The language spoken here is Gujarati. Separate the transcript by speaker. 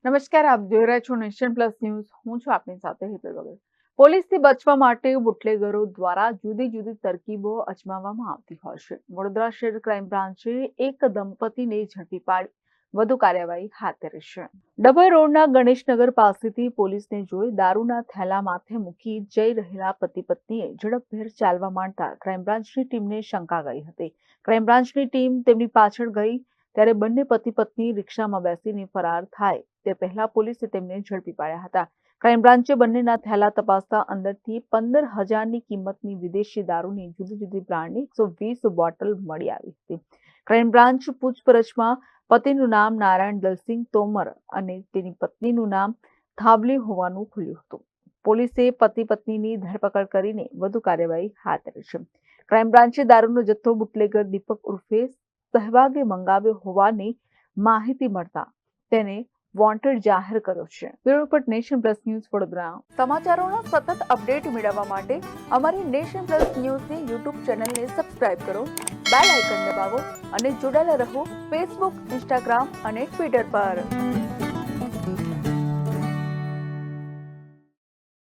Speaker 1: નમસ્કાર, આપ જોઈ રહ્યા છો નેશન પ્લસ ન્યૂઝ. હું છું આપની સાથે હેતલ વગર. પોલીસથી બચવા માટે બુટલેગરો દ્વારા જુદી જુદી તરકીબો અજમાવવામાં આવતી હોય છે. વડોદરા શહેર ક્રાઇમ બ્રાન્ચે એક દંપતીને ઝડપી પાડી વધુ કાર્યવાહી હાથ ધરી છે. ડભોઈ રોડના ગણેશનગર પાસેથી પોલીસને જોઈ દારૂના થેલા માથે મૂકી જઈ રહેલા પતિ પત્નીએ ઝડપભેર ચાલવા માંડતા ક્રાઇમ બ્રાન્ચની ટીમને શંકા ગઈ હતી. ક્રાઇમ બ્રાન્ચની ટીમ તેમની પાછળ ગઈ ત્યારે બંને પતિ પત્ની રિક્ષામાં બેસીને ફરાર થાય તે પહેલા પોલીસે તેમને ઝડપી પાડ્યા હતા. ક્રાઇમ બ્રાન્ચે બંનેના થેલા તપાસતા અંદરથી 15,000ની કિંમતની વિદેશી દારૂની જુદી જુદી બ્રાન્ડની 120 બોટલ મળી આવી હતી. ક્રાઇમ બ્રાન્ચ પૂછપરછમાં પતિનું નામ નારાયણ દલસિંહ તોમર અને તેની પત્નીનું નામ થાબલી હોવાનું ખુલ્યું હતું. પોલીસે પતિ પત્નીની ધરપકડ કરીને વધુ કાર્યવાહી હાથ ધરી છે. ક્રાઇમ બ્રાન્ચે દારૂનો જથ્થો બુટલેગર દીપક ઉર્ફે સહેવાગે મંગાવ્યો હોવાની માહિતી મળતા તેને વોન્ટેડ જાહેર કર્યો છે. Bureau report, nation plus news, Vadodara. સમાચારોના સતત અપડેટ મેળવવા માટે અમારી નેશન પ્લસ ન્યૂઝની યુટ્યુબ ચેનલને સબસ્ક્રાઇબ કરો, બેલ આઇકન દબાવો અને જોડાયેલા રહો ફેસબુક, ઇન્સ્ટાગ્રામ અને ટ્વિટર પર.